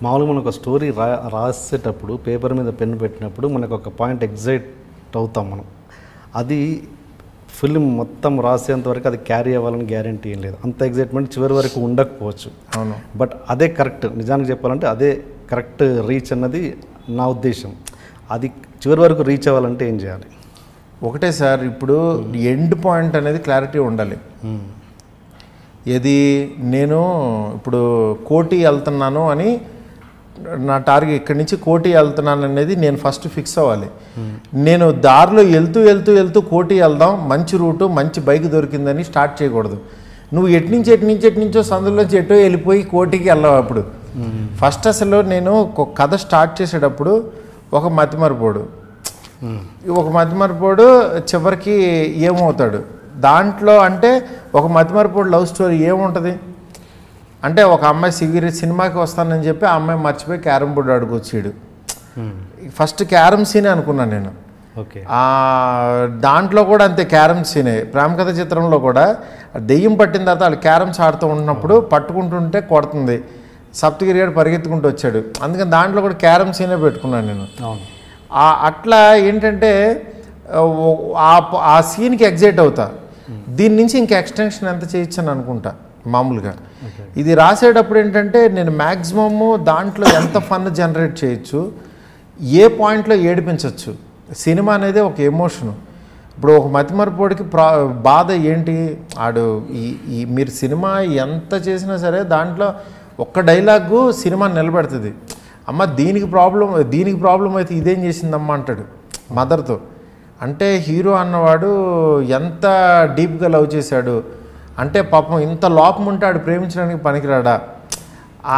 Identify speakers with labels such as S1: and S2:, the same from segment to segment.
S1: మామూలుగా మనకు ఒక స్టోరీ రాసేటప్పుడు పేపర్ మీద పెన్ను పెట్టినప్పుడు మనకు ఒక పాయింట్ ఎగ్జైట్ అవుతాం మనం. అది ఫిల్మ్ మొత్తం రాసేంత వరకు అది క్యారీ అవ్వాలని గ్యారంటీ ఏం లేదు. అంత ఎగ్జైట్మెంట్ చివరి వరకు ఉండకపోవచ్చు.
S2: అవును.
S1: బట్ అదే కరెక్ట్, నిజానికి చెప్పాలంటే అదే కరెక్ట్ రీచ్ అన్నది నా ఉద్దేశం. అది చివరి వరకు రీచ్ అవ్వాలంటే ఏం చేయాలి?
S2: ఒకటే సార్, ఇప్పుడు ఎండ్ పాయింట్ అనేది క్లారిటీ ఉండాలి. ఏది నేను ఇప్పుడు కోటి వెళ్తున్నాను అని నా టార్గెట్, ఇక్కడి నుంచి కోటి వెళ్తున్నాను అనేది నేను ఫస్ట్ ఫిక్స్ అవ్వాలి. నేను దారిలో వెళ్తూ కోటి వెళ్దాం, మంచి రూటు మంచి బైక్ దొరికిందని స్టార్ట్ చేయకూడదు. నువ్వు ఎట్నుంచో సందులోంచి ఎటో వెళ్ళిపోయి కోటికి వెళ్ళావు. అప్పుడు ఫస్ట్ అసలు నేను ఒక కథ స్టార్ట్ చేసేటప్పుడు ఒక మతిమరుపోడు చివరికి ఏమవుతాడు దాంట్లో అంటే ఒక మతిమరుపోడు లవ్ స్టోరీ ఏముంటుంది అంటే ఒక అమ్మాయి సినిమాకి వస్తానని చెప్పి ఆ అమ్మాయి మర్చిపోయి క్యారమ్ బోర్డు ఆడుకొచ్చాడు. ఫస్ట్ క్యారమ్ సీనే అనుకున్నాను నేను.
S1: ఓకే.
S2: దాంట్లో కూడా అంతే, క్యారమ్ సీనే. ప్రేమ కథ చిత్రంలో కూడా దెయ్యం పట్టిన తర్వాత వాళ్ళు క్యారమ్స్ ఆడుతూ ఉన్నప్పుడు పట్టుకుంటుంటే కొడుతుంది, సప్తగిరి గారు పరిగెత్తుకుంటూ వచ్చాడు. అందుకని దాంట్లో కూడా క్యారమ్ సీనే పెట్టుకున్నాను నేను. అట్లా ఏంటంటే ఆ సీన్కి ఎగ్జైట్ అవుతా. దీని నుంచి ఇంకా ఎక్స్టెన్షన్ ఎంత చేయొచ్చు అని అనుకుంటా మామూలుగా. ఇది రాసేటప్పుడు ఏంటంటే నేను మ్యాక్సిమము దాంట్లో ఎంత ఫన్ జనరేట్ చేయొచ్చు, ఏ పాయింట్లో ఏడిపించవచ్చు. సినిమా అనేది ఒక ఎమోషను. ఇప్పుడు ఒక మతిమరుపోడికి బాధ ఏంటి, మీరు సినిమా ఎంత చేసినా సరే దాంట్లో ఒక్క డైలాగు సినిమా నిలబెడుతుంది. అమ్మ దీనికి ప్రాబ్లం అయితే ఇదేం చేసిందమ్మా అంటాడు మదర్తో. అంటే హీరో అన్నవాడు ఎంత డీప్గా లవ్ చేశాడు అంటే పాపం ఇంత లోపం ఉంటే ఆడు ప్రేమించడానికి పనికిరాడా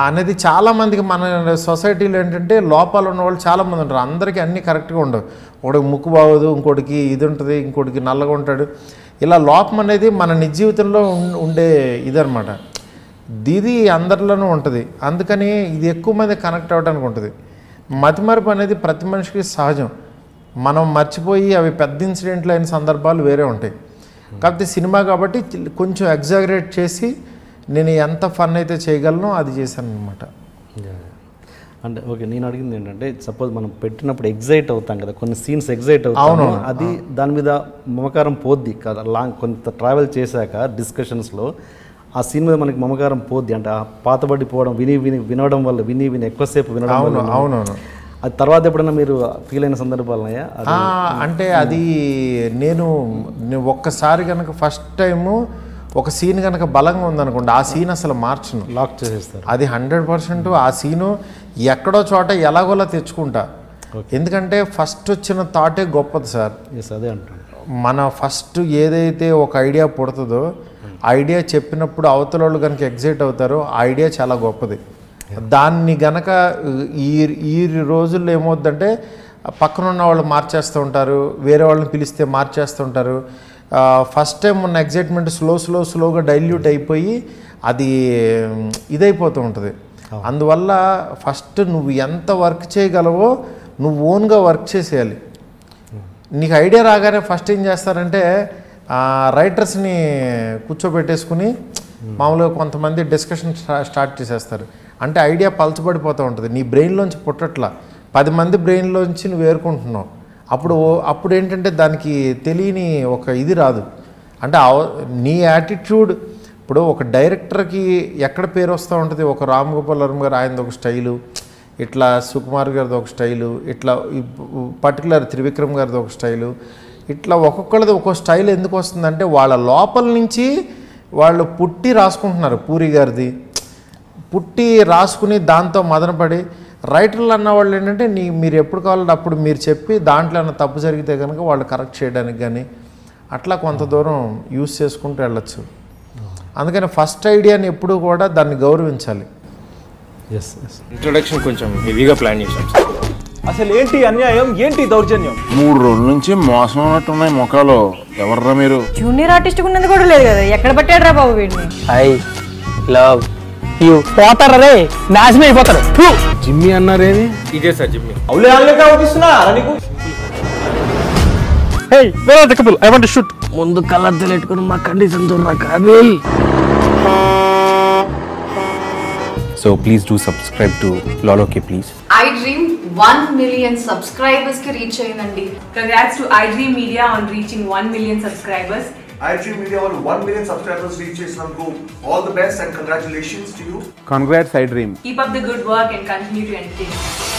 S2: అనేది చాలామందికి మన సొసైటీలో ఏంటంటే లోపాలు ఉన్నవాళ్ళు చాలామంది ఉంటారు. అందరికీ అన్నీ కరెక్ట్గా ఉండవు. ఒకటికి ముక్కు బాగోదు, ఇంకోటికి ఇది ఉంటుంది, ఇంకోటికి నల్లగా ఉంటాడు. ఇలా లోపం అనేది మన నిజ జీవితంలో ఉండే ఇదనమాట. ఇది అందరిలోనూ ఉంటుంది. అందుకని ఇది ఎక్కువ మంది కనెక్ట్ అవ్వడానికి ఉంటుంది. మతిమరుపు అనేది ప్రతి మనిషికి సహజం. మనం మర్చిపోయి అవి పెద్ద ఇన్సిడెంట్లు అయిన సందర్భాలు వేరే ఉంటాయి. కాకపోతే సినిమా కాబట్టి కొంచెం ఎగ్జాగరేట్ చేసి నేను ఎంత ఫన్ అయితే చేయగలను అది చేశాను అనమాట.
S1: అంటే ఓకే, నేను అడిగింది ఏంటంటే సపోజ్ మనం పెట్టినప్పుడు ఎగ్జైట్ అవుతాం కదా, కొన్ని సీన్స్ ఎగ్జైట్ అవుతాము, అది దాని మీద మమకారం పోద్ది కదా. కొంత ట్రావెల్ చేశాక డిస్కషన్స్లో ఆ సీన్ మీద మనకి మమకారం పోద్ది. అంటే ఆ పాతబడిపోవడం వినడం వల్ల విని ఎక్కువసేపు వినడం వల్ల.
S2: అవునవును.
S1: అది తర్వాత ఎప్పుడైనా మీరు ఫీల్ అయిన సందర్భాలు ఉన్నాయా?
S2: అంటే అది నేను ఒక్కసారి కనుక ఫస్ట్ టైము ఒక సీన్ కనుక బలంగా ఉందనుకోండి, ఆ సీన్ అసలు మార్చను,
S1: లాక్ చేసేస్తారు.
S2: అది 100% ఆ సీను ఎక్కడో చోట ఎలాగోలా తెచ్చుకుంటా. ఎందుకంటే ఫస్ట్ వచ్చిన థాటే గొప్పది సార్.
S1: అదే అంటాను. మన
S2: ఫస్ట్ ఏదైతే ఒక ఐడియా పుడుతుందో ఐడియా చెప్పినప్పుడు అవతల వాళ్ళు కనుక ఎగ్జైట్ అవుతారో ఆ ఐడియా చాలా గొప్పది. దాన్ని గనక ఈ రోజుల్లో ఏమవుద్దంటే పక్కన ఉన్న వాళ్ళు మార్చేస్తూ ఉంటారు, వేరే వాళ్ళని పిలిస్తే మార్చేస్తూ ఉంటారు. ఫస్ట్ టైం ఉన్న ఎగ్జైట్మెంట్ స్లోగా డైల్యూట్ అయిపోయి అది ఇదైపోతూ ఉంటుంది. అందువల్ల ఫస్ట్ నువ్వు ఎంత వర్క్ చేయగలవో నువ్వు ఓన్గా వర్క్ చేసేయాలి. నీకు ఐడియా రాగానే ఫస్ట్ ఏం చేస్తారంటే రైటర్స్ని కూర్చోబెట్టేసుకుని మామూలుగా కొంతమంది డిస్కషన్ స్టార్ట్ చేసేస్తారు. అంటే ఐడియా పలచబడిపోతూ ఉంటుంది, నీ బ్రెయిన్లోంచి పుట్టట్లా, 10 మంది బ్రెయిన్లోంచి నువ్వు ఏరుకుంటున్నావు. అప్పుడు ఏంటంటే దానికి తెలియని ఒక ఇది రాదు. అంటే నీ యాటిట్యూడ్. ఇప్పుడు ఒక డైరెక్టర్కి ఎక్కడ పేరు వస్తూ ఉంటుంది, ఒక రామ్ గోపాల్ వర్మ గారు ఆయనది ఒక స్టైలు, ఇట్లా సుకుమార్ గారిది ఒక స్టైలు, ఇట్లా పర్టికులర్ త్రివిక్రమ్ గారిది ఒక స్టైలు, ఇట్లా ఒక్కొక్కరిది ఒక్కో స్టైల్ ఎందుకు వస్తుందంటే వాళ్ళ లోపల నుంచి వాళ్ళు పుట్టి రాసుకుంటున్నారు. పూరి గారిది పుట్టి రాసుకుని దాంతో మదనపడి రైటర్లు అన్నవాళ్ళు ఏంటంటే మీరు ఎప్పుడు కావాలంటే అప్పుడు మీరు చెప్పి దాంట్లో ఏమైనా తప్పు జరిగితే కనుక వాళ్ళు కరెక్ట్ చేయడానికి కానీ అట్లా కొంత దూరం యూస్ చేసుకుంటూ వెళ్ళచ్చు. అందుకని ఫస్ట్ ఐడియాని ఎప్పుడు కూడా దాన్ని గౌరవించాలి.
S3: ఇంట్రొడక్షన్ కొంచెం హెవీగా ప్లాన్ చేశాం.
S4: అసలు ఏంటి అన్యాయం, ఏంటి దౌర్జన్యం?
S5: 3 రోజుల నుంచి మోసం ఉన్నట్టున్నాయి మొక్కలు. ఎవర్రా మీరు?
S6: జూనియర్ ఆర్టిస్ట్ ఉన్నది కూడా లేదు కదా, ఎక్కడ పట్టాడు రా బాబు వీడిని?
S7: I love you. పోతారా రే, నాశనం అయిపోతారు.
S1: జిమ్మి అన్నారేది?
S3: ఇదే సార్ జిమ్మి.
S4: అవులే ఆన్లైన్ అవుపిస్తున్నా నీకు.
S7: Hey where are the couple, I want to shoot.
S8: ముందు కలర్ తెలెట్టుకుని మా కండిషన్ చూడరా కాబిల్.
S3: So
S8: So please do subscribe to Loloke, please.
S9: iDream 1 million subscribers ki reach అయ్యిందండి.
S10: Congrats to iDream Media on reaching 1 million subscribers.
S11: iDream Media on 1 million subscribers reach చేసినందుకు all the best and congratulations to you.
S5: Congrats, iDream.
S10: Keep up the good work and continue to entertain.